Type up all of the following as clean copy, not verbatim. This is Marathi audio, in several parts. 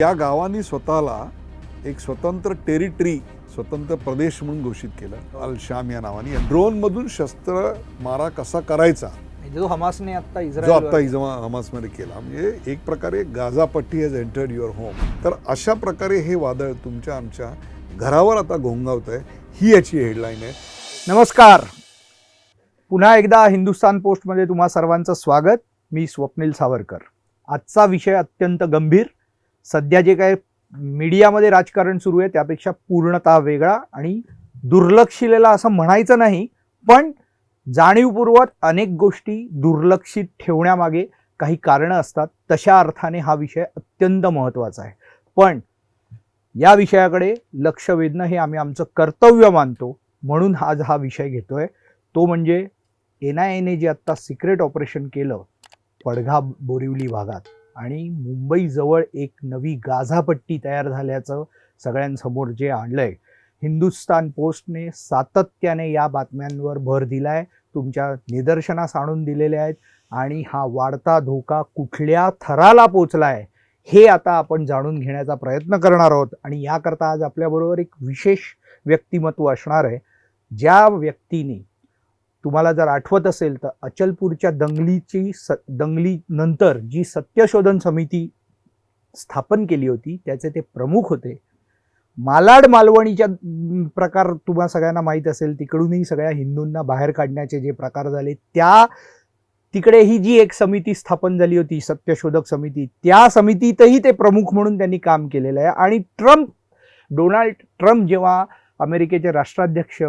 या गावांनी स्वतःला एक स्वतंत्र टेरिटरी, स्वतंत्र प्रदेश म्हणून घोषित केलं अल शाम या नावाने. ड्रोन मधून शस्त्र मारा कसा करायचा जो हमासने आता जो आता हमासमध्ये केला. म्हणजे एक प्रकारे गाझा पट्टी हॅज एंटर्ड युअर होम. तर अशा प्रकारे हे वादळ तुमच्या आमच्या घरावर आता घोंगावत आहे, ही याची हेडलाईन आहे. नमस्कार, पुन्हा एकदा हिंदुस्तान पोस्टमध्ये तुम्हा सर्वांचं स्वागत. मी स्वप्नील सावरकर. आजचा विषय अत्यंत गंभीर. सध्या जे काय मीडियामध्ये राजकारण सुरू आहे त्यापेक्षा पूर्णतः वेगळा आणि दुर्लक्षिलेला असं म्हणायचं नाही, पण जाणीवपूर्वक अनेक गोष्टी दुर्लक्षित ठेवण्यामागे काही कारणं असतात. तशा अर्थाने हा विषय अत्यंत महत्त्वाचा आहे. पण या विषयाकडे लक्ष वेधणं हे आम्ही आमचं कर्तव्य मानतो, म्हणून आज हा विषय घेतोय. तो म्हणजे NIA जे आत्ता सिक्रेट ऑपरेशन केलं पडघा बोरिवली भागात आणि मुंबईजवळ एक नवी गाझापट्टी तयार झाल्याचं सगळ्यांसमोर जे आणलंय. हिंदुस्तान पोस्टने सातत्याने या बातम्यांवर भर दिलाय, तुमच्या निदर्शनास आणून दिलेले आहेत आणि हा वाढता धोका कुठल्या थराला पोचलाय हे आता आपण जाणून घेण्याचा प्रयत्न करणार आहोत. आणि याकरता आज आपल्याबरोबर एक विशेष व्यक्तिमत्व असणार आहे. ज्या व्यक्तीने, तुम्हाला जर आठवत असेल तर अचलपूरच्या दंगलीनंतर जी सत्यशोधन समिती स्थापन केली होती त्याचे ते प्रमुख होते. मालाड मालवणीच्या प्रकार तुम्हा सगळ्यांना माहीत असेल, तिकडूनही सगळ्या हिंदूंना बाहेर काढण्याचे जे प्रकार झाले, त्या तिकडे ही जी एक समिती स्थापन झाली होती सत्यशोधक समिती, त्या समितीतही ते प्रमुख म्हणून त्यांनी काम केलेलं आहे. आणि डोनाल्ड ट्रम्प जेव्हा अमेरिकेचे राष्ट्राध्यक्ष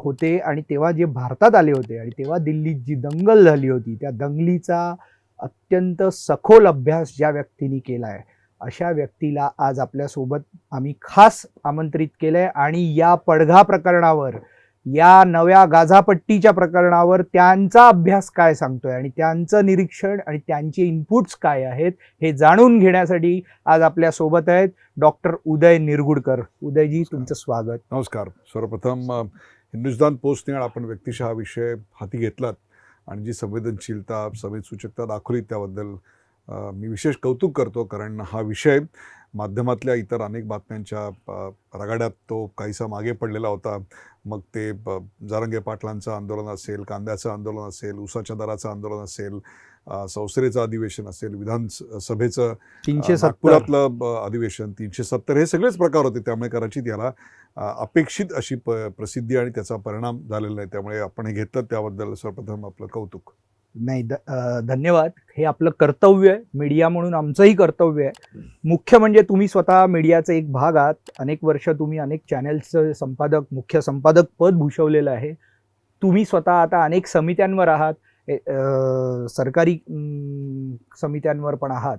होते आणि तेव्हा जे भारतात आले होते आणि तेव्हा दिल्लीत जी दंगल झाली होती, त्या दंगलीचा अत्यंत सखोल अभ्यास ज्या व्यक्तीने केला आहे, अशा व्यक्तीला आज आपल्यासोबत आम्ही खास आमंत्रित केलंय. आणि या पडघा प्रकरणावर, या नव्या गाझापट्टीच्या प्रकरणावर त्यांचा अभ्यास काय सांगतोय आणि त्यांचं निरीक्षण आणि त्यांचे इनपुट्स काय आहेत हे जाणून घेण्यासाठी आज आपल्यासोबत आहेत डॉक्टर उदय निरगुडकर. उदयजी, तुमचं स्वागत. नमस्कार. सर्वप्रथम हिंदुस्तान पोस्टने आपण व्यक्तिशः हा विषय हाती घेतलात आणि जी संवेदनशीलता, सूचकता दाखवली त्याबद्दल मी विशेष कौतुक करतो. कारण हा विषय माध्यमातल्या इतर अनेक बातम्यांच्या रगाड्यात तो काहीसा मागे पडलेला होता. मग ते जारंगे पाटलांचं आंदोलन असेल, कांद्याचं आंदोलन असेल, ऊसाच्या दराचं आंदोलन असेल, संसदेचं अधिवेशन असेल, विधानसभेचं 370 अधिवेशन, 370, हे सगळेच प्रकार होते. त्यामुळे कदाचित याला अपेक्षित अशी प्रसिद्धी आणि त्याचा परिणाम झालेला आहे. त्यामुळे आपण हे घेतलं त्याबद्दल सर्वप्रथम आपलं कौतुक. नाही, धन्यवाद. हे आपलं कर्तव्य आहे, मीडिया म्हणून आमचंही कर्तव्य आहे. मुख्य म्हणजे तुम्ही स्वतः मीडियाचा एक भाग आहात. अनेक वर्ष तुम्ही अनेक चॅनल्सचं मुख्य संपादक पद भूषवलेलं आहे. तुम्ही स्वतः आता अनेक समित्यांवर आहात, सरकारी समित्यांवर पण आहात.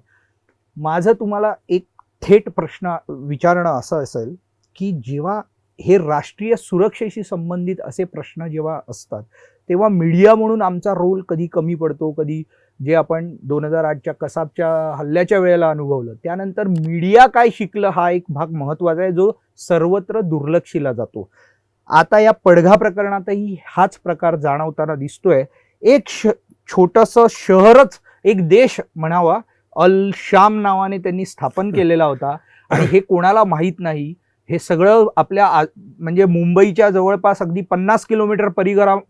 माझं तुम्हाला एक थेट प्रश्न विचारणं असं असेल की जेव्हा हे राष्ट्रीय सुरक्षेशी संबंधित असे प्रश्न जेव्हा असतात तेव्हा मीडिया म्हणून आमचा रोल कधी कमी पडतो, कधी जे आपण 2008च्या कसाबच्या हल्ल्याच्या वेळेला अनुभवलं, त्यानंतर मीडिया काय शिकलं हा एक भाग महत्त्वाचा आहे जो सर्वत्र दुर्लक्षिला जातो. आता या पडघा प्रकरणातही हाच प्रकार जाणवताना दिसतोय. एक छोटंसं शहरच, एक देश म्हणावा, अल शाम नावाने त्यांनी स्थापन केलेला होता आणि हे कोणाला माहीत नाही. हे सगळं आपल्या म्हणजे मुंबईच्या जवळपास अगदी 50 किलोमीटर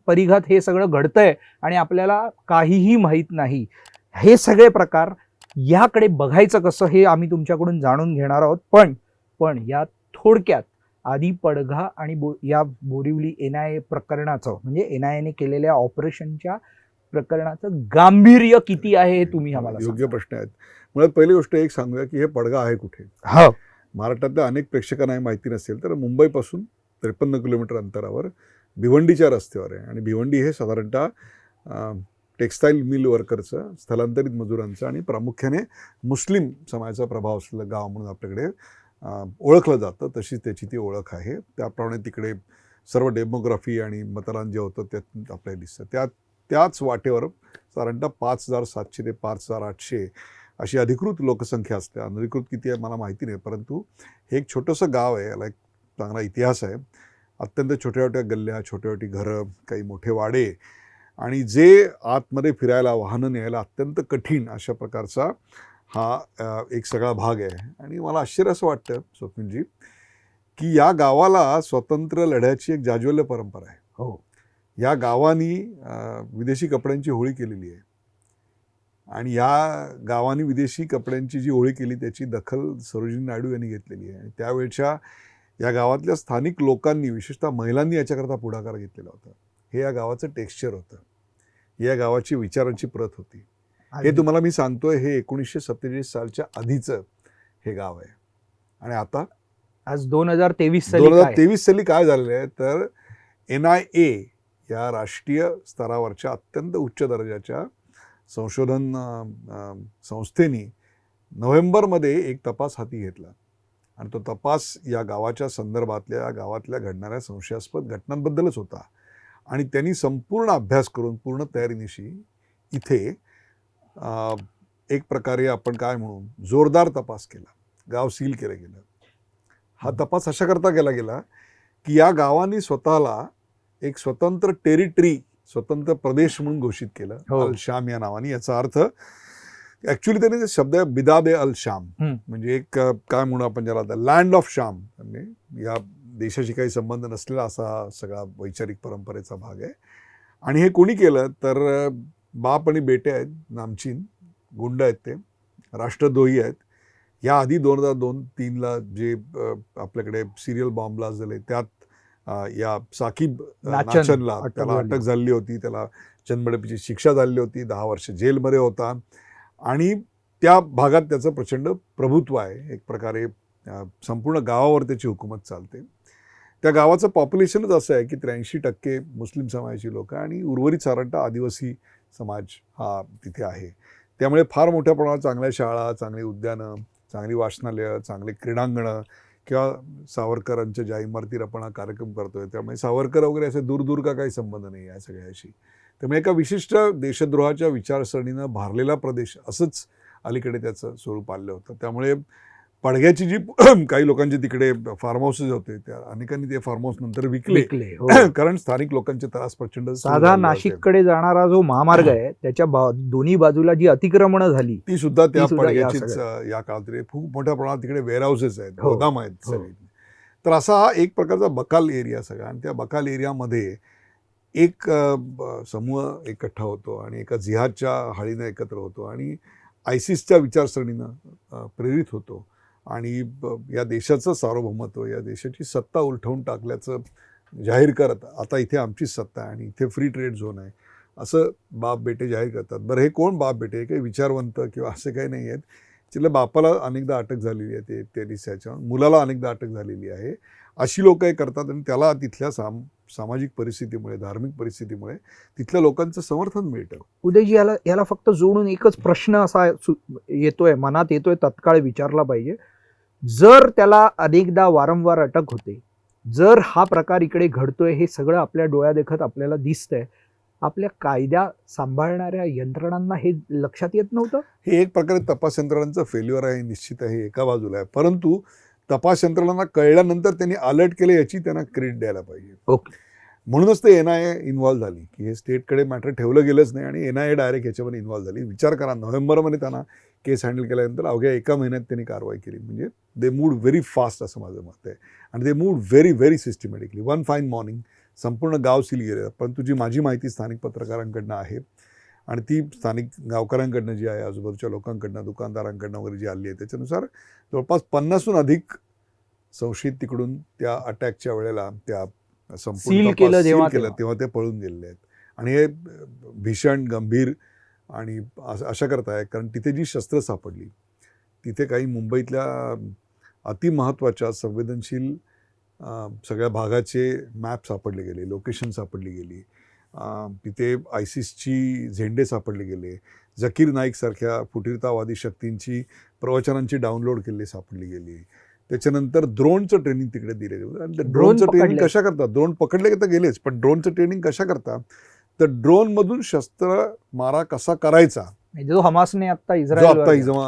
परिघात हे सगळं घडतंय आणि आपल्याला काहीही माहीत नाही. हे सगळे प्रकार याकडे बघायचं कसं हे आम्ही तुमच्याकडून जाणून घेणार आहोत. पण या थोडक्यात आधी पडघा आणि या बोरिवली NIA प्रकरणाचं, म्हणजे NIAने केलेल्या ऑपरेशनच्या प्रकरणाचं गांभीर्य किती आहे हे तुम्ही आम्हाला योग्य प्रश्न आहेत. मुळात पहिली गोष्ट एक सांगूया की हे पडघा आहे कुठे. महाराष्ट्रातल्या अनेक प्रेक्षकांना माहिती नसेल तर मुंबईपासून 53 किलोमीटर अंतरावर भिवंडीच्या रस्त्यावर आहे. आणि भिवंडी हे साधारणतः टेक्स्टाईल मिल वर्करचं, स्थलांतरित मजुरांचं आणि प्रामुख्याने मुस्लिम समाजाचा प्रभाव असलेलं गाव म्हणून आपल्याकडे ओळखलं जातं. तशीच त्याची ती ओळख आहे. त्याप्रमाणे तिकडे सर्व डेमोग्राफी आणि मतदान जे होतं त्यात आपल्याला दिसतं. त्याच वाटेवर साधारणतः 5,700 ते 5,800 अशी अधिकृत लोकसंख्या असते. अनधिकृत किती आहे मला माहिती नाही, परंतु हे एक छोटंसं गाव आहे. याला एक चांगला इतिहास आहे. अत्यंत छोट्या छोट्या गल्ल्या, छोट्या छोटी घरं, काही मोठे वाडे आणि जे आतमध्ये फिरायला, वाहनं न्यायला अत्यंत कठीण अशा प्रकारचा हा एक सगळा भाग आहे. आणि मला आश्चर्य असं वाटतं स्वप्नीलजी की या गावाला स्वतंत्र लढ्याची एक जाज्वल्य परंपरा आहे. हो. या गावानी विदेशी कपड्यांची होळी केलेली आहे आणि या गावानी विदेशी कपड्यांची जी होळी केली त्याची दखल सरोजिनी नायडू यांनी घेतलेली आहे. आणि त्यावेळच्या या गावातल्या स्थानिक लोकांनी विशेषतः महिलांनी याच्याकरता पुढाकार घेतलेला होता. हे या गावाचं टेक्स्चर होतं, या गावाची विचारांची प्रत होती. हे तुम्हाला मी सांगतोय, हे 1947 सालच्या आधीचं हे गाव आहे. आणि आता आज 2023 साली काय झालेलं आहे तर NIA या राष्ट्रीय स्तरावरच्या अत्यंत उच्च दर्जाच्या संशोधन संस्थेने नोव्हेंबरमध्ये एक तपास हाती घेतला आणि तो तपास या गावाच्या संदर्भातल्या गावातल्या घडणाऱ्या संशयास्पद घटनांबद्दलच होता. आणि त्यांनी संपूर्ण अभ्यास करून पूर्ण तयारीनिशी इथे एक प्रकारे आपण काय म्हणू जोरदार तपास केला. गाव सील केलं गेलं. हा तपास अशा करता केला गेला की या गावाने स्वतःला एक स्वतंत्र टेरिटरी, स्वतंत्र प्रदेश म्हणून घोषित केलं. अल शाम या नावाने. याचा अर्थ ॲक्च्युली त्याने शब्द आहे बिदादे अल शाम, म्हणजे एक काय म्हणू आपण ज्याला लँड ऑफ शाम, म्हणजे या देशाशी काही संबंध नसलेला असा सगळा वैचारिक परंपरेचा भाग आहे. आणि हे कोणी केलं तर बाप आणि बेटे आहेत, नामचीन गुंड आहेत, ते राष्ट्रद्रोही आहेत. याआधी 2002-03ला जे आपल्याकडे सिरियल बॉम्ब ब्लास्ट झाले त्यात या साकीब नाचनला त्याला अटक झाली होती, त्याला जन्मठेपेची शिक्षा झाली होती, 10 वर्ष जेलमध्ये होता. आणि त्या भागात त्याचं प्रचंड प्रभुत्व आहे. एक प्रकारे संपूर्ण गावावर त्याची हुकूमत चालते. त्या गावाचं पॉप्युलेशनच असं आहे की 83% मुस्लिम समाजाची लोक आणि उर्वरित साधारणतः आदिवासी समाज हा तिथे आहे. त्यामुळे फार मोठ्या प्रमाणात चांगल्या शाळा, चांगली उद्यानं, चांगली वाचनालयं, चांगले क्रीडांगणं किंवा सावरकरांच्या ज्या इमारतीवर आपण हा कार्यक्रम करतोय त्यामुळे सावरकर वगैरे असे दूर का काही संबंध नाही आहे सगळ्याशी. त्यामुळे एका विशिष्ट देशद्रोहाच्या विचारसरणीनं भारलेला प्रदेश असंच अलीकडे त्याचं स्वरूप आलं होतं. त्यामुळे पडग्याची जी काही लोकांचे तिकडे फार्म हाऊसेस होते त्या अनेकांनी ते फार्म हाऊस नंतर विकले. कारण स्थानिक लोकांचे त्रास प्रचंड. साधा नाशिककडे जाणारा जो महामार्ग आहे त्याच्या दोन्ही बाजूला जी अतिक्रमणं झाली ती सुद्धा त्या पडग्याचीच या काळात खूप मोठ्या प्रमाणात तिकडे वेअरहाऊसेस आहेत, गोदाम आहेत सगळे. तर असा हा एक प्रकारचा बकाल एरिया सगळा. आणि त्या बकाल एरियामध्ये एक समूह एकट्ठा होतो आणि एका जिहादच्या हाळीनं एकत्र होतो आणि आयसिसच्या विचारसरणीनं प्रेरित होतो आणि या देशाचं सार्वभौमत्व, या देशाची सत्ता उलटवून टाकल्याचं जाहीर करत आता इथे आमचीच सत्ता आहे आणि इथे फ्री ट्रेड झोन आहे असं बाप बेटे जाहीर करतात. बरं, हे कोण बाप बेटे? काही विचारवंत किंवा असे काही नाही आहेत. तिथल्या बापाला अनेकदा अटक झालेली आहे, ते दिसायच्या मुलाला अनेकदा अटक झालेली आहे. अशी लोक हे करतात आणि त्याला तिथल्या सामाजिक परिस्थितीमुळे, धार्मिक परिस्थितीमुळे तिथल्या लोकांचं समर्थन मिळतं. उदयजी, याला फक्त जोडून एकच प्रश्न असा येतोय, मनात येतोय, तत्काळ विचारला पाहिजे. जर त्याला अनेकदा वारंवार अटक होते, जर हा प्रकार इकडे घडतोय, हे सगळं आपल्या डोळ्यादेखत आपल्याला दिसतंय, आपल्या कायद्या सांभाळणाऱ्या यंत्रणांना हे लक्षात येत नव्हतं? हे एक प्रकारे तपास यंत्रणांचं फेल्युअर आहे, निश्चित आहे, एका बाजूला आहे. परंतु तपास यंत्रणांना कळल्यानंतर त्यांनी अलर्ट केले याची त्यांना क्रेडिट द्यायला पाहिजे. ओके. म्हणूनच ते NIA इन्व्हॉल्व्ह झाली की हे स्टेटकडे मॅटर ठेवलं गेलंच नाही आणि NIA डायरेक्ट याच्यामध्ये इन्व्हॉल्व्ह झाली. विचार करा, नोव्हेंबरमध्ये त्यांना केस हँडल केल्यानंतर अवघ्या एका महिन्यात त्यांनी कारवाई केली. म्हणजे दे मूड व्हेरी फास्ट असं माझं मत आहे. आणि they moved very systematically. One fine morning संपूर्ण गाव सील गेलं. पण तुझी माझी माहिती स्थानिक पत्रकारांकडनं आहे आणि ती स्थानिक गावकऱ्यांकडनं जी आहे, आजूबाजूच्या लोकांकडनं, दुकानदारांकडनं वगैरे जी आली आहे, त्याच्यानुसार जवळपास 50हून अधिक संशयित तिकडून त्या अटॅकच्या वेळेला त्या सील केलं तेव्हा ते पळून गेलेले आहेत. आणि हे भीषण गंभीर आणि अशा करता आहे कारण तिथे जी शस्त्र सापडली तिथे काही मुंबईतल्या अतिमहत्त्वाच्या संवेदनशील सगळ्या भागाचे मॅप सापडले गेले, लोकेशन सापडली गेली. तिथे आयसिसची झेंडे सापडले गेले. झकीर नाईकसारख्या फुटीरतावादी शक्तींची प्रवचनांची डाउनलोड केलेली सापडली गेली. त्याच्यानंतर ड्रोनचं ट्रेनिंग तिकडे दिलं गेलं. आणि ड्रोनचं ट्रेनिंग कशा करतात? ड्रोन पकडले तर गेलेच, पण ड्रोनचं ट्रेनिंग कशा करतात तर ड्रोनमधून शस्त्र मारा कसा करायचा, जो हमासने आता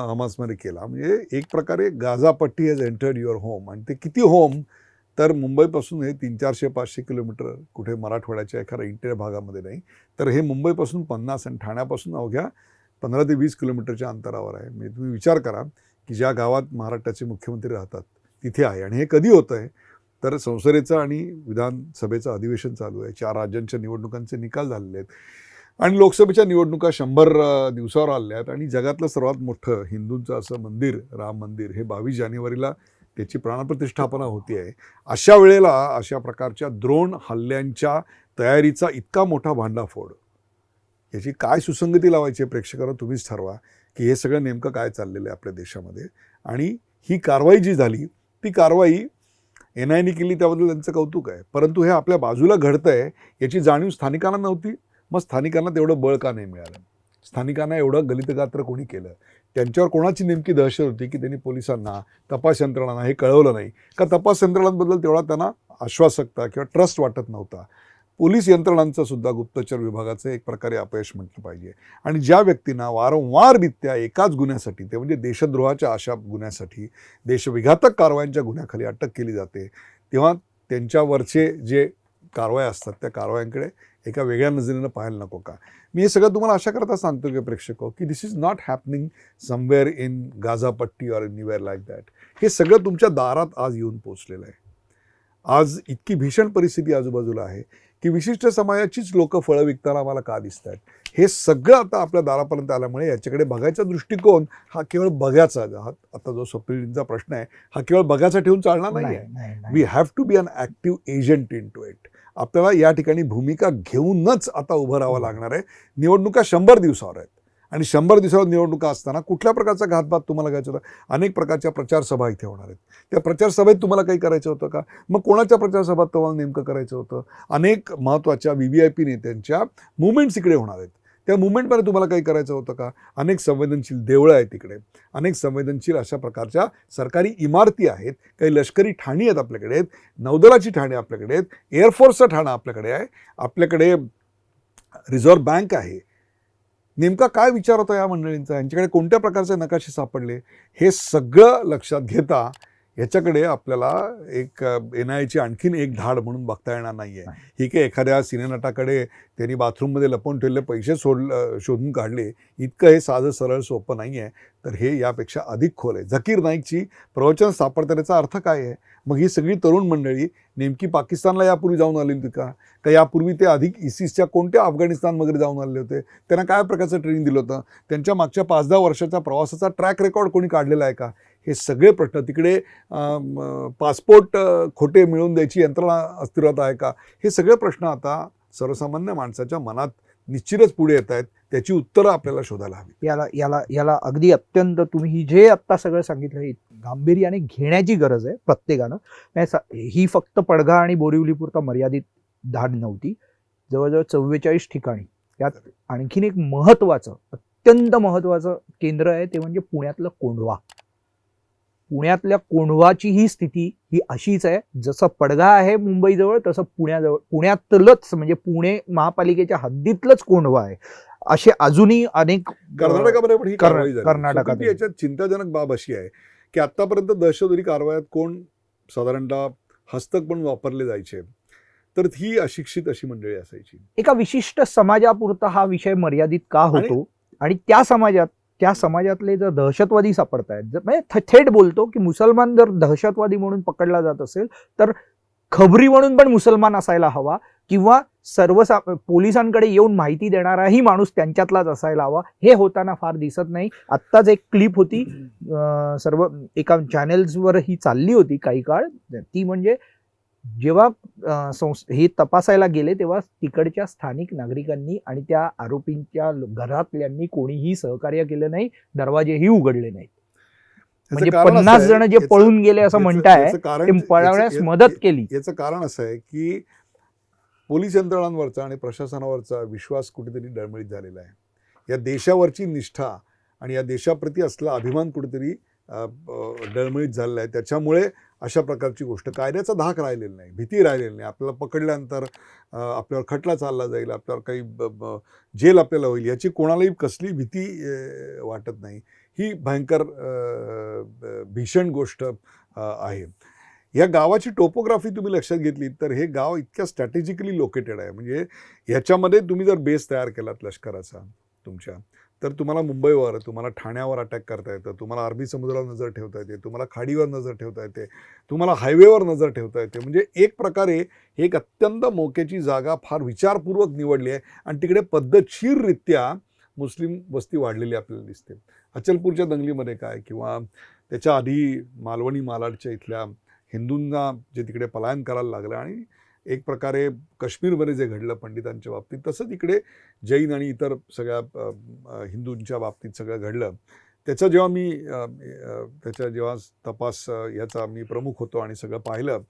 हमासमध्ये केला. म्हणजे एक प्रकारे गाझा पट्टी हॅज एंटर्ड युअर होम. आणि ते किती होम तर मुंबईपासून हे 300-400-500 किलोमीटर, कुठे मराठवाड्याच्या एखाद्या इंटेरियर भागामध्ये नाही, तर हे मुंबईपासून 50 आणि ठाण्यापासून अवघ्या 15 ते 20 किलोमीटरच्या अंतरावर आहे. म्हणजे तुम्ही विचार करा की ज्या गावात महाराष्ट्राचे मुख्यमंत्री राहतात तिथे आहे. आणि हे कधी होतं आहे तर संसदेचं आणि विधानसभेचं अधिवेशन चालू आहे. 4 राज्यांच्या निवडणुकांचे निकाल झालेले आहेत आणि लोकसभेच्या निवडणुका 100 दिवसावर आल्या आहेत. आणि जगातलं सर्वात मोठं हिंदूंचं असं मंदिर, राम मंदिर, हे 22 जानेवारीला त्याची प्राणप्रतिष्ठापना होती आहे. अशा वेळेला अशा प्रकारच्या ड्रोन हल्ल्यांच्या तयारीचा इतका मोठा भांडाफोड, याची काय सुसंगती लावायची आहे प्रेक्षकांना तुम्हीच ठरवा की हे सगळं नेमकं काय चाललेलं आहे आपल्या देशामध्ये. आणि ही कारवाई जी झाली ती कारवाई NIAने केली त्याबद्दल त्यांचं कौतुक आहे. परंतु हे आपल्या बाजूला घडतं आहे याची जाणीव स्थानिकांना नव्हती. मग स्थानिकांना तेवढं बळ का नाही मिळालं? स्थानिकांना एवढं गलितगात्र कोणी केलं? त्यांच्यावर कोणाची नेमकी दहशत होती की त्यांनी पोलिसांना, तपास यंत्रणांना हे कळवलं नाही का? तपास यंत्रणांबद्दल तेवढा त्यांना आश्वासकता किंवा ट्रस्ट वाटत नव्हता? पोलीस यंत्रणांचं सुद्धा गुप्तचर विभागाचं एक प्रकारे अपयश म्हटलं पाहिजे. आणि ज्या व्यक्तींना वारंवाररित्या एकाच गुन्ह्यासाठी, ते म्हणजे देशद्रोहाच्या अशा गुन्ह्यासाठी, देशविघातक कारवायांच्या गुन्ह्याखाली अटक केली जाते, तेव्हा त्यांच्यावरचे जे कारवाया असतात त्या कारवायांकडे एका वेगळ्या नजरेनं पाहायला नको का? मी हे सगळं तुम्हाला अशा करता सांगतो की प्रेक्षक की this is not happening somewhere in गाझापट्टी ऑर एनिवेअर लाईक दॅट. हे सगळं तुमच्या दारात आज येऊन पोचलेलं आहे. आज इतकी भीषण परिस्थिती आजूबाजूला आहे की विशिष्ट समाजाचीच लोक फळं विकताना आम्हाला का दिसत आहेत? हे सगळं आता आपल्या दारापर्यंत आल्यामुळे याच्याकडे बघायचा दृष्टिकोन हा केवळ बघायचा, आता जो स्वप्नीलजींचा प्रश्न आहे हा केवळ बघायचा ठेवून चालणार नाही आहे. We have to be an active agent into it. आपल्याला या ठिकाणी भूमिका घेऊनच आता उभं राहावं लागणार आहे. निवडणुका 100 दिवसावर आहेत आणि 100 दिवसावर निवडणुका असताना कुठल्या प्रकारचा घातपात तुम्हाला घ्यायचा होता? अनेक प्रकारच्या प्रचारसभा इथे होणार आहेत. त्या प्रचारसभेत तुम्हाला काही करायचं होतं का? मग कोणाच्या प्रचारसभात तुम्हाला नेमकं करायचं होतं? अनेक महत्त्वाच्या VVIP नेत्यांच्या मुवमेंट्स इकडे होणार आहेत. त्या मुवमेंटमध्ये तुम्हाला काही करायचं होतं का? अनेक संवेदनशील देवळं आहेत तिकडे, अनेक संवेदनशील अशा प्रकारच्या सरकारी इमारती आहेत, काही लष्करी ठाणी आहेत आपल्याकडे, नौदलाची ठाणी आपल्याकडे आहेत, एअरफोर्सचं ठाणं आपल्याकडे आहे, आपल्याकडे रिझर्व्ह बँक आहे. नेमका काय विचार होता या मंडळींचा? यांच्याकडे कोणत्या प्रकारचे नकाशे सापडले? हे सगळं लक्षात घेता याच्याकडे आपल्याला एक NIAची आणखीन एक धाड म्हणून बघता येणार नाही आहे. ही काही एखाद्या सिनेनटाकडे त्यांनी बाथरूममध्ये लपवून ठेवलेले पैसे शोधून काढले इतकं हे साधं सरळ सोपं नाही आहे. तर हे यापेक्षा अधिक खोल आहे. झकीर नाईकची प्रवचन सापडतानाचा अर्थ काय आहे? मग ही सगळी तरुण मंडळी नेमकी पाकिस्तानला यापूर्वी जाऊन आलेली होती का? यापूर्वी ते अधिक ISISच्या कोणत्या अफगाणिस्तान वगैरे जाऊन आलेले होते? त्यांना काय प्रकारचं ट्रेनिंग दिलं होतं? त्यांच्या मागच्या 5-10 वर्षाच्या प्रवासाचा ट्रॅक रेकॉर्ड कोणी काढलेला आहे का? हे सगळे प्रश्न, तिकडे पासपोर्ट खोटे मिळवून द्यायची यंत्रणा अस्तित्वात आहे का? हे सगळे प्रश्न आता सर्वसामान्य माणसाच्या मनात निश्चितच पुढे येत आहेत. त्याची उत्तरं आपल्याला शोधायला हवी. याला अगदी अत्यंत तुम्ही जे आत्ता सगळं सांगितलं हे गांभीर्याने घेण्याची गरज आहे प्रत्येकानं. ही फक्त पडघा आणि बोरिवलीपुरता मर्यादित धाड नव्हती. जवळजवळ 44 ठिकाणी. यात आणखीन एक महत्त्वाचं, अत्यंत महत्त्वाचं केंद्र आहे ते म्हणजे पुण्यातलं कोंढवा. पुण्यातल्या कोंढवाची ही स्थिती ही अशीच आहे. जसं पडघा आहे मुंबईजवळ तसं पुण्यातलंच म्हणजे पुणे महापालिकेच्या हद्दीतलंच कोंढवा आहे. असे अजूनही अनेक कर्नाटकामध्ये पण ही कारवाई झाली. कर्नाटकात याच्यात चिंताजनक बाब अशी आहे की आतापर्यंत दहशतवादी कारवायात कोण साधारणतः हस्तक पण वापरले जायचे तर ही अशिक्षित अशी मंडळी असायची. एका विशिष्ट समाजापुरता हा विषय मर्यादित का होतो? आणि त्या समाजातले जर दहशतवादी सापडतायत, म्हणजे थेट बोलतो की मुसलमान जर दहशतवादी म्हणून पकडला जात असेल तर खबरी म्हणून पण मुसलमान असायला हवा किंवा पोलिसांकडे येऊन माहिती देणाराही माणूस त्यांच्यातलाच असायला हवा. हे होताना फार दिसत नाही. आत्ताच एक क्लिप होती, सर्व एका चॅनेल्सवर ही चालली होती काही काळ. ती म्हणजे जेव्हा हे तपासायला गेले तेव्हा तिकडच्या स्थानिक नागरिकांनी आणि त्या आरोपींच्या घरातल्यांनी कोणीही सहकार्य केलं नाही, दरवाजेही उघडले नाहीत. म्हणजे 50 जण जे पळून गेले असं म्हणताय ते पळवण्यास मदत केली. याचं कारण असं आहे की पोलीस यंत्रणांवरचा आणि प्रशासनावरचा विश्वास कुठेतरी डळमळीत झालेला आहे. या देशावरची निष्ठा आणि या देशाप्रती असला अभिमान कुठेतरी डळमळीत झालेला आहे. त्याच्यामुळे अशा प्रकारची गोष्ट, कायद्याचा धाक राहिलेला नाही, भीती राहिलेली नाही. आपल्याला पकडल्यानंतर आपल्यावर खटला चालला जाईल, आपल्यावर काही जेल आपल्याला होईल याची कोणालाही कसली भीती वाटत नाही. ही भयंकर भीषण गोष्ट आहे. या गावाची टोपोग्राफी तुम्ही लक्षात घेतली तर हे गाव इतक्या स्ट्रॅटेजिकली लोकेटेड आहे. म्हणजे ह्याच्यामध्ये तुम्ही जर बेस तयार केलात लष्कराचा तुमच्या तर तुम्हाला मुंबईवर, तुम्हाला ठाण्यावर अटॅक करता येतं, तुम्हाला अरबी समुद्रावर नजर ठेवता येते, तुम्हाला खाडीवर नजर ठेवता येते, तुम्हाला हायवेवर नजर ठेवता येते. म्हणजे एक प्रकारे एक अत्यंत मोक्याची जागा फार विचारपूर्वक निवडली आहे आणि तिकडे पद्धतशीररित्या मुस्लिम वस्ती वाढलेली आपल्याला दिसते. अचलपूरच्या दंगलीमध्ये काय, किंवा त्याच्या आधी मालवणी मालाडच्या इथल्या हिंदूंना जे तिकडे पलायन करायला लागलं आणि एक प्रकारे काश्मीरमध्ये जे घडलं पंडितांच्या बाबतीत, तसं तिकडे जैन आणि इतर सगळ्या हिंदूंच्या बाबतीत सगळं घडलं. त्याचा जेव्हा मी त्याच्या जेव्हा तपास याचा मी प्रमुख होतो आणि सगळं पाहिलं,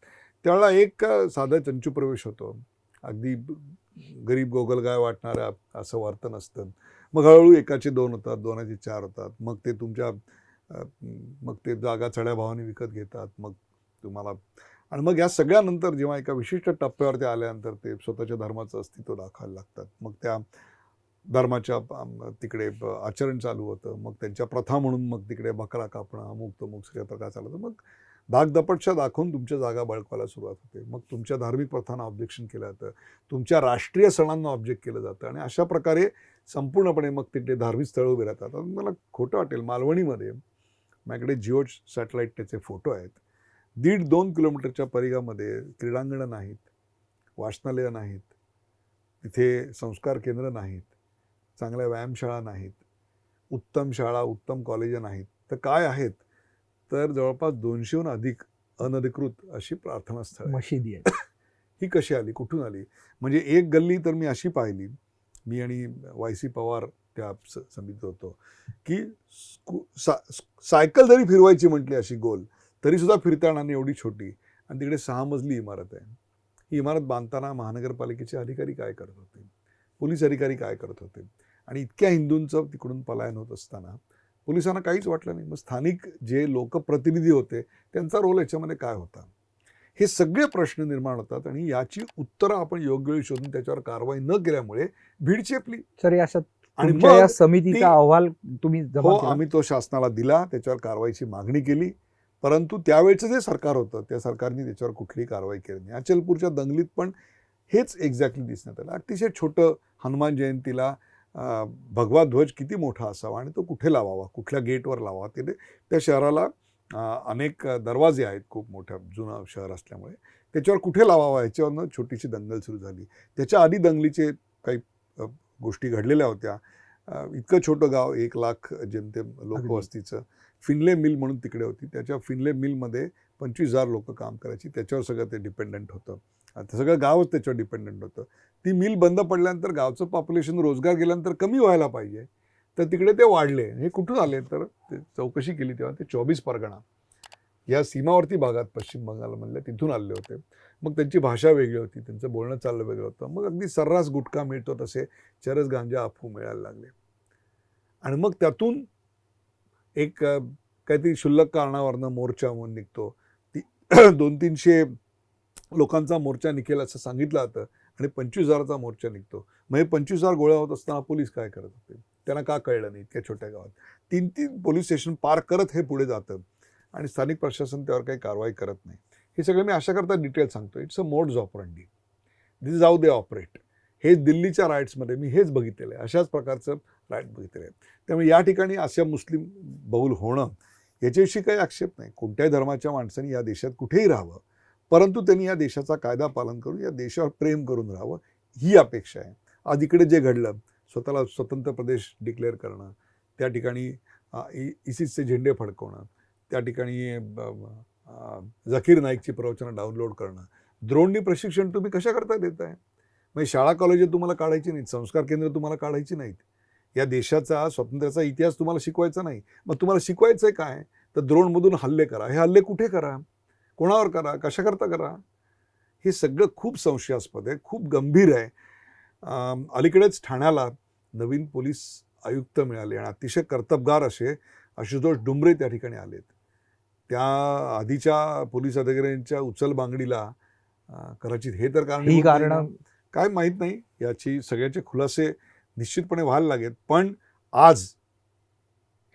त्यावेळेला एक साधा चंचुप्रवेश होतो. अगदी गरीब गोगलगाय वाटणारं असं वर्तन असतं. मग हळूहळू एकाचे 2 होतात, 2चे 4 होतात. मग ते मग ते जागा चढ्या भावाने विकत घेतात. मग तुम्हाला आणि मग या सगळ्यानंतर जेव्हा एका विशिष्ट टप्प्यावर ते आल्यानंतर ते स्वतःच्या धर्माचं अस्तित्व दाखवायला लागतात. मग त्या धर्माच्या तिकडे आचरण चालू होतं. मग त्यांच्या प्रथा म्हणून मग तिकडे बकरा कापणं, अमुक तमुक सगळे प्रकार चालू होतं. मग धाकदपटशा दाखवून तुमच्या जागा बळकावायला सुरुवात होते. मग तुमच्या धार्मिक प्रथांना ऑब्जेक्शन केलं जातं, तुमच्या राष्ट्रीय सणांना ऑब्जेक्ट केलं जातं आणि अशा प्रकारे संपूर्णपणे मग तिथे धार्मिक स्थळं उभी राहतात. मला खोटं वाटेल, मालवणीमध्ये माझ्याकडे जिओ सॅटेलाईट त्याचे फोटो आहेत. 1.5-2 किलोमीटरच्या परिघामध्ये क्रीडांगणं नाहीत, वाचनालयं नाहीत, तिथे संस्कार केंद्र नाहीत, चांगल्या व्यायामशाळा नाहीत, उत्तम शाळा, उत्तम कॉलेजं नाहीत. तर काय आहेत, तर जवळपास 200हून अधिक अनधिकृत अशी प्रार्थनास्थळं मशिदी आहेत. ही कशी आली, कुठून आली? म्हणजे एक गल्ली तर मी अशी पाहिली, मी आणि वाय.सी. पवार त्या समितीत होतो, की सायकल जरी फिरवायची म्हटली अशी गोल, तरीसुद्धा फिरता येणार नाही एवढी छोटी, आणि तिकडे 6 मजली इमारत आहे. ही इमारत बांधताना महानगरपालिकेचे अधिकारी काय करत होते, पोलीस अधिकारी काय करत होते, आणि इतक्या हिंदूंचं तिकडून पलायन होत असताना पोलिसांना काहीच वाटलं नाही. मग स्थानिक जे लोकप्रतिनिधी होते त्यांचा रोल याच्यामध्ये काय होता? हे सगळे प्रश्न निर्माण होतात आणि याची उत्तरं आपण योग्य वेळी शोधून त्याच्यावर कारवाई न केल्यामुळे भीड चेपली. सर, या आणि तुमच्या या मग समितीचा अहवाल तुम्ही जमा हो, केला? आम्ही तो शासनाला दिला, त्याच्यावर कारवाईची मागणी केली, परंतु त्यावेळेचं जे सरकार होतं त्या सरकारने त्याच्यावर कुठलीही कारवाई केली नाही. अचलपूरच्या दंगलीत पण हेच एक्झॅक्टली दिसण्यात आलं. अतिशय छोटं हनुमान जयंतीला भगवा ध्वज किती मोठा असावा आणि तो कुठे लावावा, कुठल्या गेटवर लावावा, तिथे त्या शहराला अनेक दरवाजे आहेत, खूप मोठ्या जुनं शहर असल्यामुळे त्याच्यावर कुठे लावावा याच्यावरनं छोटीशी दंगल सुरू झाली. त्याच्या आधी दंगलीचे काही गोष्टी घडलेल्या होत्या. इतकं छोटं गाव, 1 लाख जेमतेम लोकवस्तीचं फिनले मिल म्हणून तिकडे होती. त्याच्या फिनले मिलमध्ये 25,000 लोक काम करायची. त्याच्यावर सगळं ते डिपेंडंट होतं. आता सगळं गावच त्याच्यावर डिपेंडंट होतं. ती मिल बंद पडल्यानंतर गावचं पॉप्युलेशन, रोजगार गेल्यानंतर कमी व्हायला पाहिजे, तर तिकडे ते वाढले. हे कुठून आले, तर ते चौकशी केली तेव्हा ते 24 परगणा या सीमावर्ती भागात पश्चिम बंगालमधल्या तिथून आलेले होते. मग त्यांची भाषा वेगळी होती, त्यांचं बोलणं चाललं वेगळं होतं. मग अगदी सर्रास गुटखा मिळतो तसे चरस, गांजा, अफू मिळायला लागले. आणि मग त्यातून एक काहीतरी क्षुल्लक कारणावरनं मोर्चा म्हणून निघतो. 200-300 लोकांचा मोर्चा निघेल असं सांगितलं जातं आणि 25,000चा मोर्चा निघतो. मग हे 25,000 गोळा होत असताना पोलीस काय करत होते, त्यांना का कळलं नाही? इतक्या छोट्या गावात 3-3 पोलीस स्टेशन पार करत हे पुढे जातं आणि स्थानिक प्रशासन त्यावर काही कारवाई करत नाही. हे सगळं मी अशा करता डिटेल सांगतो. It's a modus operandi. This is how they operate. हे दिल्लीच्या राईट्समध्ये मी हेच बघितलेलं आहे, अशाच प्रकारचं राईट बघितलेलं आहे. त्यामुळे या ठिकाणी अशा मुस्लिम बहुल होणं याच्याविषयी काही आक्षेप नाही. कोणत्याही धर्माच्या माणसांनी या देशात कुठेही राहावं, परंतु त्यांनी या देशाचा कायदा पालन करून या देशावर प्रेम करून राहावं, ही अपेक्षा आहे. आज इकडे जे घडलं, स्वतःला स्वतंत्र प्रदेश डिक्लेअर करणं, त्या ठिकाणी इसिसचे झेंडे फडकवणं, त्या ठिकाणी झाकीर नाईकची प्रवचनं डाउनलोड करणं, द्रोणी प्रशिक्षण तुम्ही कशा करता देताय? म्हणजे शाळा कॉलेज तुम्हाला काढायची नाहीत, संस्कार केंद्र तुम्हाला काढायची नाहीत, या देशाचा स्वातंत्र्याचा इतिहास तुम्हाला शिकवायचा नाही. मग तुम्हाला शिकवायचं आहे काय? तर द्रोणमधून हल्ले करा. हे हल्ले कुठे करा, कोणावर करा, कशा करता करा? हे सगळं खूप संशयास्पद आहे, खूप गंभीर आहे. अलीकडेच ठाण्याला नवीन पोलीस आयुक्त मिळाले आणि अतिशय कर्तबगार असे आशुतोष डुंबरे त्या ठिकाणी आलेत. त्या आधीच्या पोलीस अधिकाऱ्यांच्या उचलबांगडीला कदाचित हे तर कारण काय माहीत नाही. याची सगळ्याचे खुलासे निश्चितपणे व्हायला लागेल. पण आज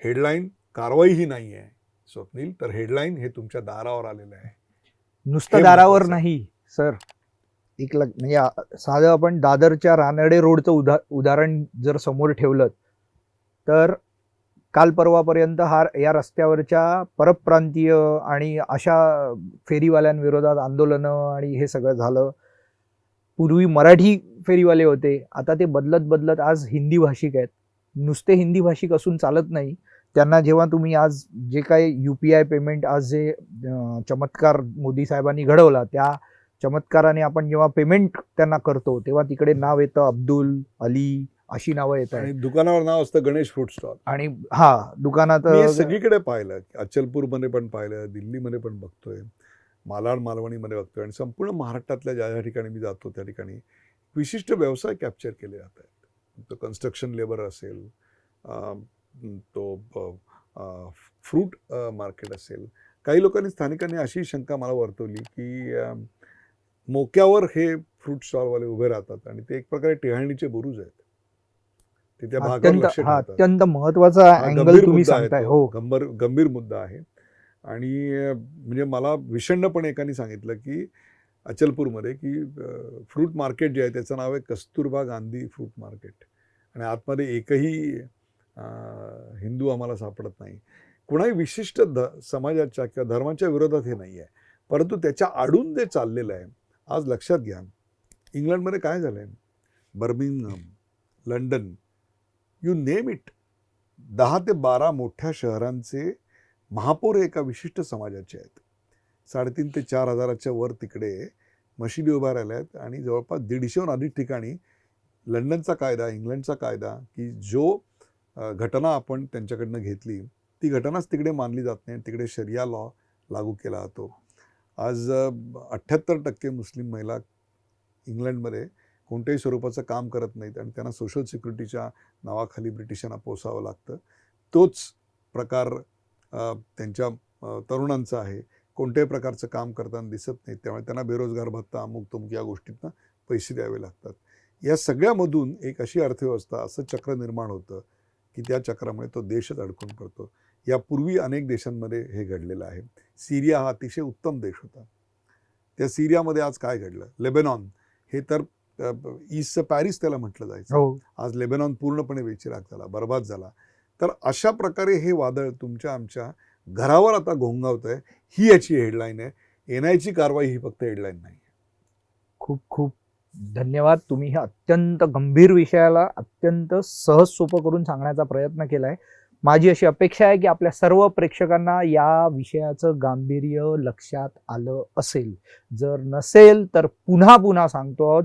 हेडलाईन कारवाई ही नाही आहे स्वप्नील, तर हेडलाईन हे तुमच्या दारावर आलेलं आहे. नुसतं दारावर नाही सर. म्हणजे साधं आपण दादरच्या रानडे रोडचं उदाहरण जर समोर ठेवलं तर काल परवापर्यंत या रस्त्यावरच्या परप्रांतीय आणि अशा फेरीवाल्यांविरोधात आंदोलनं आणि हे सगळं झालं. पूर्वी मराठी फेरीवाले होते, आता ते बदलत बदलत आज हिंदी भाषिक आहेत. नुसते हिंदी भाषिक असून चालत नाही. त्यांना जेव्हा तुम्ही आज जे काही UPI पेमेंट आज जे चमत्कार मोदी साहेबांनी घडवला, त्या चमत्काराने आपण जेव्हा पेमेंट त्यांना करतो तेव्हा तिकडे नाव येतं अब्दुल, अली अशी नावं येतात. आणि दुकानावर नाव असतं गणेश फ्रूट स्टॉल. आणि दुकानात मी हे सगळीकडे पाहिलं, अचलपूरमध्ये पण पाहिलं, दिल्लीमध्ये पण बघतोय, मालाड मालवणीमध्ये बघतोय, आणि संपूर्ण महाराष्ट्रातल्या ज्या ज्या ठिकाणी मी जातो त्या ठिकाणी विशिष्ट व्यवसाय कॅप्चर केले जात आहेत. तो कन्स्ट्रक्शन लेबर असेल, तो फ्रूट मार्केट असेल. काही लोकांनी, स्थानिकांनी अशी शंका मला वर्तवली की मोक्यावर हे फ्रूट स्टॉलवाले उभे राहतात आणि ते एक प्रकारे टिहाळणीचे बुरुज आहेत. ते त्या भागावर लक्ष ठेवतात. अत्यंत महत्वाचा अँगल तुम्ही सांगताय. हो, गंभीर मुद्दा आहे. आणि म्हणजे मला विषण्णपणे एकाने सांगितलं की अचलपूरमध्ये की फ्रूट मार्केट जे आहे त्याचं नाव आहे कस्तुरबा गांधी फ्रूट मार्केट, आणि आतमध्ये एकही हिंदू आम्हाला सापडत नाही. कुणाही विशिष्ट समाजाच्या किंवा धर्माच्या विरोधात हे नाही आहे, परंतु त्याच्या आडून जे चाललेलं आहे. आज लक्षात घ्या, इंग्लंडमध्ये काय झालं आहे, Birmingham, London, you name it, 10 ते 12 मोठ्या शहरांचे महापौर एका विशिष्ट समाजाचे आहेत. 3,500 ते 4,000च्या वर तिकडे मशिदी उभ्या राहिल्या आहेत. आणि जवळपास 150हून अधिक ठिकाणी लंडनचा कायदा, इंग्लंडचा कायदा, की जो घटना आपण त्यांच्याकडनं घेतली ती घटनाच तिकडे मानली जात नाही. तिकडे शरिया लॉ लागू केला जातो. आज 78% मुस्लिम महिला इंग्लंडमध्ये कोणत्याही स्वरूपाचं काम करत नाहीत आणि त्यांना सोशल सिक्युरिटीच्या नावाखाली ब्रिटिशांना पोसावं लागतं. तोच प्रकार त्यांच्या तरुणांचा आहे. कोणत्याही प्रकारचं काम करताना दिसत नाही, त्यामुळे त्यांना बेरोजगार भत्ता, अमुक तमुक या गोष्टींना पैसे द्यावे लागतात. या सगळ्यामधून एक अशी अर्थव्यवस्था, असं चक्र निर्माण होतं की त्या चक्रामुळे तो देशच अडकून पडतो. यापूर्वी अनेक देशांमध्ये हे घडलेलं आहे. सिरिया हा अतिशय उत्तम देश होता. त्या सिरियामध्ये आज काय घडलं? लेबनॉन हे तर ईस्टचं पॅरिस त्याला म्हटलं जायचं. आज लेबनॉन पूर्णपणे बेचिराख झाला, बर्बाद झाला. तर अशा प्रकारे हे वादळ तुमच्या आमच्या घरावर आता घोंगावत आहे. ही याची हेडलाईन आहे. NIAची कारवाई ही फक्त हेडलाईन नाही. खूप खूप धन्यवाद. तुम्ही ह्या अत्यंत गंभीर विषयाला अत्यंत सहज सोपं करून सांगण्याचा प्रयत्न केलाय. माझी अशी अपेक्षा आहे की आपल्या सर्व प्रेक्षकांना या विषयाचं गांभीर्य लक्षात आलं असेल. जर नसेल तर पुन्हा सांगतो आहोत,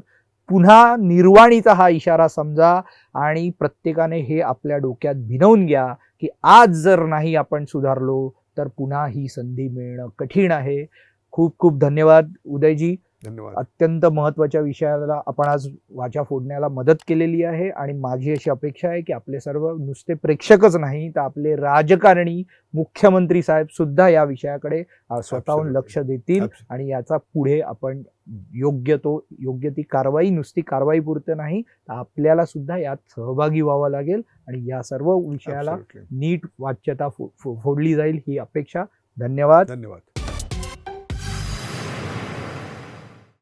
पुन्हा निर्वाणीचा हा इशारा समजा आणि प्रत्येकाने हे आपल्या डोक्यात भिनवून घ्या की आज जर नाही आपण सुधारलो तर पुन्हा ही संधी मिळणं कठीण आहे. खूप खूप धन्यवाद उदयजी. धन्यवाद. अत्यंत महत्त्वाच्या विषयाला आपण आज वाचा फोडण्याला मदत केलेली आहे. आणि माझी अशी अपेक्षा आहे की आपले सर्व नुसते प्रेक्षकच नाही तर आपले राजकारणी, मुख्यमंत्री साहेब सुद्धा या विषयाकडे स्वतःहून लक्ष देतील आणि याचा पुढे आपण योग्य ती कारवाई, नुसती कारवाई पुरतं नाही तर आपल्याला सुद्धा यात सहभागी व्हावं लागेल आणि या सर्व विषयाला नीट वाच्यता फोडली जाईल ही अपेक्षा. धन्यवाद.